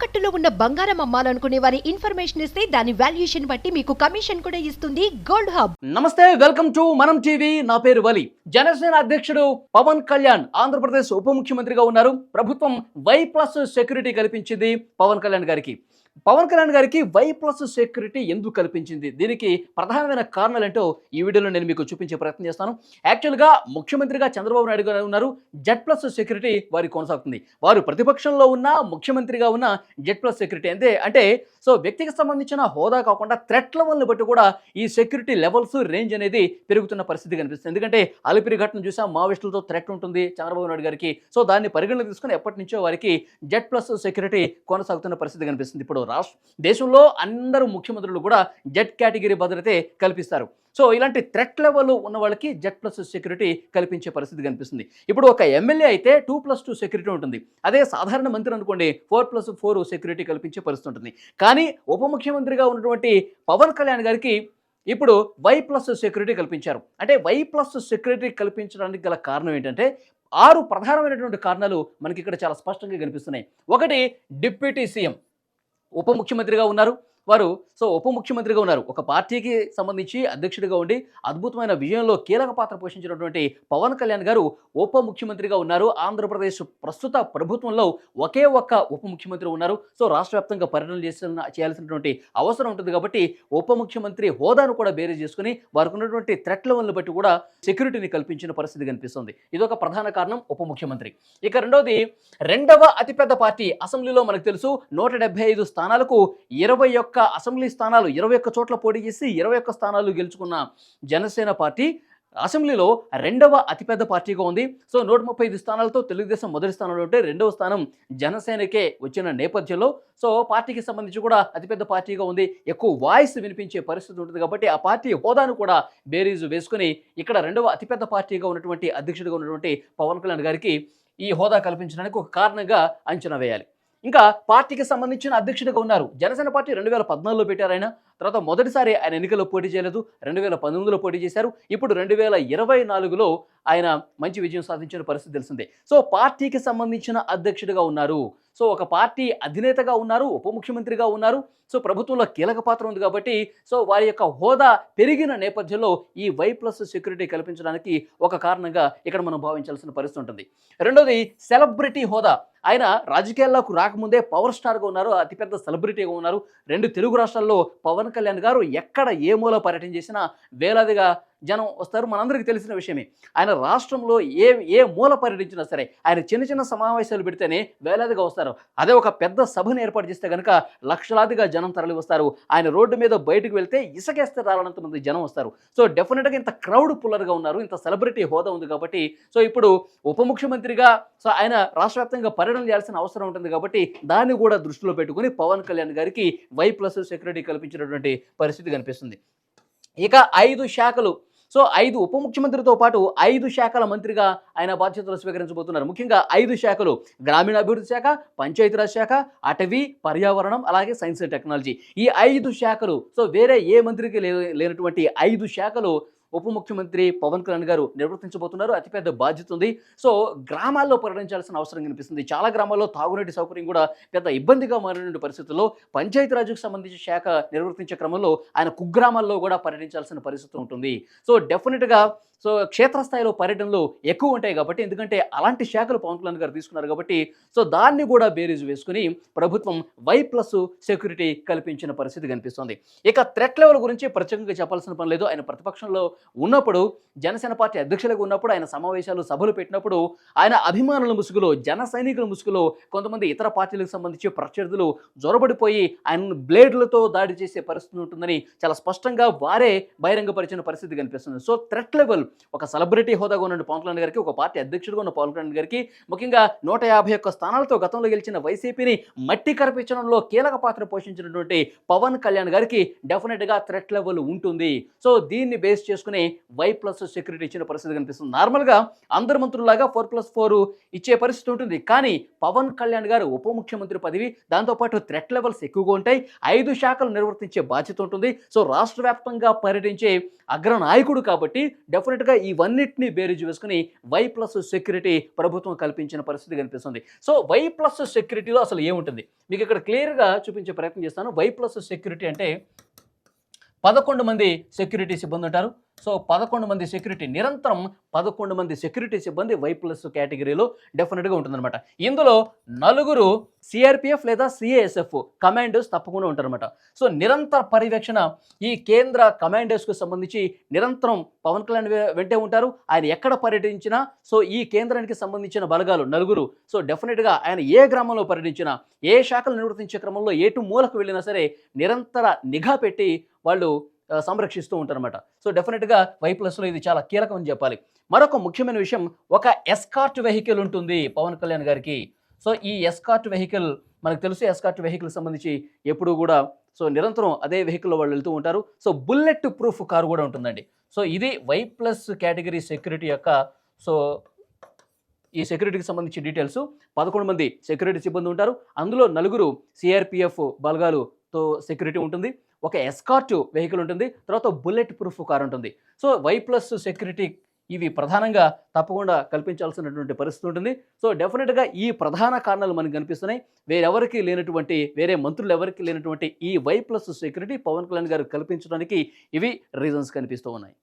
తాకట్టులో ఉన్న బంగారం అమ్మాలనుకునే వారి ఇన్ఫర్మేషన్ ఇస్తే దాని వాల్యుయేషన్ బట్టి మీకు కమిషన్ కూడా ఇస్తుంది గోల్డ్ హబ్. నమస్తే, వెల్కమ్ టు మనం టీవీ. నా పేరు వలి. జనసేన అధ్యక్షుడు పవన్ కళ్యాణ్ ఆంధ్రప్రదేశ్ ఉప ముఖ్యమంత్రిగా ఉన్నారు. ప్రభుత్వం Y+ సెక్యూరిటీ కల్పించింది పవన్ కళ్యాణ్ గారికి. పవన్ కళ్యాణ్ గారికి Y+ సెక్యూరిటీ ఎందుకు కల్పించింది, దీనికి ప్రధానమైన కారణాలు ఏంటో ఈ వీడియోలో నేను మీకు చూపించే ప్రయత్నం చేస్తాను. యాక్చువల్గా ముఖ్యమంత్రిగా చంద్రబాబు నాయుడు గారు ఉన్నారు. Z+ సెక్యూరిటీ వారికి కొనసాగుతుంది. వారు ప్రతిపక్షంలో ఉన్న ముఖ్యమంత్రిగా ఉన్న Z+ సెక్యూరిటీ అంటే వ్యక్తికి సంబంధించిన హోదా కాకుండా థ్రెట్ లెవెల్ని బట్టి కూడా ఈ సెక్యూరిటీ లెవెల్స్ రేంజ్ అనేది పెరుగుతున్న పరిస్థితి కనిపిస్తుంది. ఎందుకంటే అలిపిరి ఘటన చూసాం, మావోయిస్టులతో థ్రెట్ ఉంటుంది చంద్రబాబు నాయుడు గారికి. దాన్ని పరిగణలోకి తీసుకుని ఎప్పటి నుంచో వారికి Z+ సెక్యూరిటీ కొనసాగుతున్న పరిస్థితి కనిపిస్తుంది. ఇప్పుడు దేశంలో అందరూ ముఖ్యమంత్రులు కూడా జెడ్ కేటగిరీ భద్రతే కల్పిస్తారు. ఇలాంటి థ్రెట్ లెవెల్ ఉన్న వాళ్ళకి Z+ సెక్యూరిటీ కల్పించే పరిస్థితి కనిపిస్తుంది. ఇప్పుడు ఒక ఎమ్మెల్యే అయితే 2+2 సెక్యూరిటీ ఉంటుంది. అదే సాధారణ మంత్రి అనుకోండి 4+4 సెక్యూరిటీ కల్పించే పరిస్థితి ఉంటుంది. కానీ ఉప ముఖ్యమంత్రిగా ఉన్నటువంటి పవన్ కళ్యాణ్ గారికి ఇప్పుడు Y+ సెక్యూరిటీ కల్పించారు. అంటే Y+ సెక్యూరిటీ కల్పించడానికి గల కారణం ఏంటంటే 6 ప్రధానమైనటువంటి కారణాలు మనకి ఇక్కడ చాలా స్పష్టంగా కనిపిస్తున్నాయి. ఒకటి, డిప్యూటీ సీఎం ఉప ముఖ్యమంత్రిగా ఉన్నారు వారు. ఉప ముఖ్యమంత్రిగా ఉన్నారు. ఒక పార్టీకి సంబంధించి అధ్యక్షుడిగా ఉండి అద్భుతమైన విజయంలో కీలక పాత్ర పోషించినటువంటి పవన్ కళ్యాణ్ గారు ఉప ముఖ్యమంత్రిగా ఉన్నారు. ఆంధ్రప్రదేశ్ ప్రస్తుత ప్రభుత్వంలో ఒకే ఒక్క ఉప ముఖ్యమంత్రి ఉన్నారు. రాష్ట్ర వ్యాప్తంగా పర్యటనలు చేయాల్సినటువంటి అవసరం ఉంటుంది. కాబట్టి ఉప ముఖ్యమంత్రి హోదాను కూడా బేరీ చేసుకుని వారికి ఉన్నటువంటి థ్రెట్ లెవెల్ని బట్టి కూడా సెక్యూరిటీని కల్పించిన పరిస్థితి కనిపిస్తుంది. ఇదొక ప్రధాన కారణం ఉప ముఖ్యమంత్రి. ఇక రెండవది, రెండవ అతిపెద్ద పార్టీ అసెంబ్లీలో మనకు తెలుసు 175 స్థానాలకు 21 అసెంబ్లీ స్థానాలు 21 చోట్ల పోటీ చేసి 21 స్థానాలు గెలుచుకున్న జనసేన పార్టీ అసెంబ్లీలో రెండవ అతిపెద్ద పార్టీగా ఉంది. 135 స్థానాలతో తెలుగుదేశం మొదటి స్థానంలో ఉంటే రెండవ స్థానం జనసేనకే వచ్చిన నేపథ్యంలో పార్టీకి సంబంధించి కూడా అతిపెద్ద పార్టీగా ఉంది. ఎక్కువ వాయిస్ వినిపించే పరిస్థితి ఉంటుంది. కాబట్టి ఆ పార్టీ హోదాను కూడా బేరీజు వేసుకుని ఇక్కడ రెండవ అతిపెద్ద పార్టీగా ఉన్నటువంటి అధ్యక్షుడిగా ఉన్నటువంటి పవన్ కళ్యాణ్ గారికి ఈ హోదా కల్పించడానికి ఒక కారణంగా అంచనా వేయాలి. ఇంకా పార్టీకి సంబంధించిన అధ్యక్షుడిగా ఉన్నారు. జనసేన పార్టీ 2014లో పెట్టారు ఆయన. తర్వాత మొదటిసారి ఆయన ఎన్నికల్లో పోటీ చేయలేదు, 2019లో పోటీ చేశారు. ఇప్పుడు 2024లో ఆయన మంచి విజయం సాధించిన పరిస్థితి తెలిసిందే. పార్టీకి సంబంధించిన అధ్యక్షుడిగా ఉన్నారు. ఒక పార్టీ అధినేతగా ఉన్నారు, ఉప ముఖ్యమంత్రిగా ఉన్నారు. ప్రభుత్వంలో కీలక పాత్ర ఉంది కాబట్టి వారి యొక్క హోదా పెరిగిన నేపథ్యంలో ఈ Y+ సెక్యూరిటీ కల్పించడానికి ఒక కారణంగా ఇక్కడ మనం భావించాల్సిన పరిస్థితి ఉంటుంది. రెండోది, సెలబ్రిటీ హోదా. ఆయన రాజకీయాల్లోకి రాకముందే పవర్ స్టార్గా ఉన్నారు, అతిపెద్ద సెలబ్రిటీగా ఉన్నారు. 2 తెలుగు రాష్ట్రాల్లో పవన్ కళ్యాణ్ గారు ఎక్కడ ఏ మూల పర్యటన చేసినా వేలాదిగా జనం వస్తారు. మనందరికీ తెలిసిన విషయమే. ఆయన రాష్ట్రంలో ఏ మూల పర్యటించినా సరే ఆయన చిన్న చిన్న సమావేశాలు పెడితేనే వేలాదిగా వస్తారు. అదే ఒక పెద్ద సభను ఏర్పాటు చేస్తే కనుక లక్షలాదిగా జనం తరలి వస్తారు. ఆయన రోడ్డు మీద బయటకు వెళ్తే ఇసుకేస్తే రాలనంత మంది జనం వస్తారు. డెఫినెట్గా ఇంత క్రౌడ్ పుల్లర్గా ఉన్నారు, ఇంత సెలబ్రిటీ హోదా ఉంది కాబట్టి ఇప్పుడు ఉప ముఖ్యమంత్రిగా ఆయన రాష్ట్ర వ్యాప్తంగా పర్యటన చేయాల్సిన అవసరం ఉంటుంది. కాబట్టి దాన్ని కూడా దృష్టిలో పెట్టుకుని పవన్ కళ్యాణ్ గారికి Y+ సెక్యూరిటీ కల్పించినటువంటి పరిస్థితి కనిపిస్తుంది. ఇక 5 శాఖలు. 5 ఉప ముఖ్యమంత్రితో పాటు 5 శాఖల మంత్రిగా ఆయన బాధ్యతలు స్వీకరించబోతున్నారు. ముఖ్యంగా 5 శాఖలు: గ్రామీణాభివృద్ధి శాఖ, పంచాయతీరాజ్ శాఖ, అటవీ, పర్యావరణం, అలాగే సైన్స్ అండ్ టెక్నాలజీ. ఈ 5 శాఖలు వేరే ఏ మంత్రికి లేనటువంటి 5 శాఖలు ఉప ముఖ్యమంత్రి పవన్ కళ్యాణ్ గారు నిర్వర్తించబోతున్నారు. అతిపెద్ద బాధ్యత ఉంది. గ్రామాల్లో పర్యటించాల్సిన అవసరం కనిపిస్తుంది. చాలా గ్రామాల్లో తాగునీటి సౌకర్యం కూడా పెద్ద ఇబ్బందిగా మారిన పరిస్థితుల్లో పంచాయతీరాజ్కు సంబంధించిన శాఖ నిర్వర్తించే క్రమంలో ఆయన కుగ్రామాల్లో కూడా పర్యటించాల్సిన పరిస్థితి ఉంటుంది. డెఫినెట్గా క్షేత్రస్థాయిలో పర్యటనలు ఎక్కువ ఉంటాయి కాబట్టి, ఎందుకంటే అలాంటి శాఖలు పవన్ కళ్యాణ్ గారు తీసుకున్నారు కాబట్టి దాన్ని కూడా బేరీజు వేసుకుని ప్రభుత్వం Y+ సెక్యూరిటీ కల్పించిన పరిస్థితి కనిపిస్తుంది. ఇక థ్రెట్ లెవెల్ గురించి ప్రత్యేకంగా చెప్పాల్సిన పని లేదు. ఆయన ప్రతిపక్షంలో ఉన్నప్పుడు, జనసేన పార్టీ అధ్యక్షులుగా ఉన్నప్పుడు, ఆయన సమావేశాలు సభలు పెట్టినప్పుడు ఆయన అభిమానుల ముసుగులో, జన సైనికుల ముసుగులో కొంతమంది ఇతర పార్టీలకు సంబంధించి ప్రత్యర్థులు జొరబడిపోయి ఆయన బ్లేడ్లతో దాడి చేసే పరిస్థితి ఉంటుందని చాలా స్పష్టంగా వారే బహిరంగపరిచిన పరిస్థితి కనిపిస్తుంది. థ్రెట్ లెవెల్ ఒక సెలబ్రిటీ హోదాగా ఉన్న పవన్ కళ్యాణ్ గారికి, ఒక పార్టీ అధ్యక్షుడిగా ఉన్న పవన్ కళ్యాణ్ గారికి, ముఖ్యంగా 151 స్థానాలతో గతంలో గెలిచిన వైసీపీని మట్టి కరిపించడంలో కీలక పాత్ర పోషించినటువంటి పవన్ కళ్యాణ్ గారికి డెఫినెట్గా థ్రెట్ లెవెల్ ఉంటుంది. దీన్ని బేస్ చేసుకుని Y+ సెక్యూరిటీ ఇచ్చిన పరిస్థితి కనిపిస్తుంది. నార్మల్గా అందరు మంత్రుల్లాగా 4+4 ఇచ్చే పరిస్థితి ఉంటుంది. కానీ పవన్ కళ్యాణ్ గారు ఉప ముఖ్యమంత్రి పదవి, దాంతోపాటు థ్రెట్ లెవెల్స్ ఎక్కువగా ఉంటాయి. 5 శాఖలు నిర్వర్తించే బాధ్యత ఉంటుంది. రాష్ట్ర వ్యాప్తంగా పర్యటించే అగ్రనాయకుడు కాబట్టి డెఫినెట్ డెఫినెట్గా ఇవన్నిటిని బేరీజు వేసుకుని వై ప్లస్ సెక్యూరిటీ ప్రభుత్వం కల్పించిన పరిస్థితి కనిపిస్తుంది. సో వై ప్లస్ సెక్యూరిటీలో అసలు ఏముంటుంది మీకు ఇక్కడ క్లియర్గా చూపించే ప్రయత్నం చేస్తాను. వై ప్లస్ సెక్యూరిటీ అంటే 11 మంది సెక్యూరిటీ సిబ్బంది ఉంటారు. సో 11 మంది సెక్యూరిటీ నిరంతరం 11 మంది సెక్యూరిటీ సిబ్బంది వై ప్లస్ కేటగిరీలో డెఫినెట్గా ఉంటుందన్నమాట. ఇందులో 4 సిఆర్పిఎఫ్ లేదా సిఏఎస్ఎఫ్ కమాండోస్ తప్పకుండా ఉంటారన్నమాట. సో నిరంతర పర్యవేక్షణ ఈ కేంద్ర కమాండోస్కు సంబంధించి నిరంతరం పవన్ కళ్యాణ్ వెంటే ఉంటారు. ఆయన ఎక్కడ పర్యటించినా సో ఈ కేంద్రానికి సంబంధించిన బలగాలు 4 సో డెఫినెట్గా ఆయన ఏ గ్రామంలో పర్యటించినా ఏ శాఖలు నిర్వర్తించే క్రమంలో ఎటు మూలకు వెళ్ళినా సరే నిరంతర నిఘా పెట్టి వాళ్ళు సంరక్షిస్తూ ఉంటారన్నమాట. సో డెఫినెట్గా వై ప్లస్లో ఇది చాలా కీలకం అని చెప్పాలి. మరొక ముఖ్యమైన విషయం, ఒక ఎస్కార్ట్ వెహికల్ ఉంటుంది పవన్ కళ్యాణ్ గారికి. సో ఈ ఎస్కార్ట్ వెహికల్ మనకు తెలుసు, ఎస్కార్ట్ వెహికల్ సంబంధించి ఎప్పుడు కూడా సో నిరంతరం అదే వెహికల్లో వాళ్ళు వెళ్తూ ఉంటారు. సో బుల్లెట్ ప్రూఫ్ కారు కూడా ఉంటుందండి. సో ఇది వై ప్లస్ కేటగిరీ సెక్యూరిటీ యొక్క సో ఈ సెక్యూరిటీకి సంబంధించి డీటెయిల్స్. 11 మంది సెక్యూరిటీ సిబ్బంది ఉంటారు. అందులో 4 సిఆర్పిఎఫ్ బలగాలుతో సెక్యూరిటీ ఉంటుంది. ఒక ఎస్కార్ట్ వెహికల్ ఉంటుంది. తర్వాత బుల్లెట్ ప్రూఫ్ కార్ ఉంటుంది. సో వై ప్లస్ సెక్యూరిటీ ఇవి ప్రధానంగా తప్పకుండా కల్పించాల్సినటువంటి పరిస్థితి ఉంటుంది. సో డెఫినెట్గా ఈ ప్రధాన కారణాలు మనకు కనిపిస్తున్నాయి. వేరెవరికి లేనటువంటి, వేరే మంత్రులు ఎవరికి లేనటువంటి ఈ Y plus security Pavan Kalyan గారు కల్పించడానికి ఇవి రీజన్స్ కనిపిస్తూ ఉన్నాయి.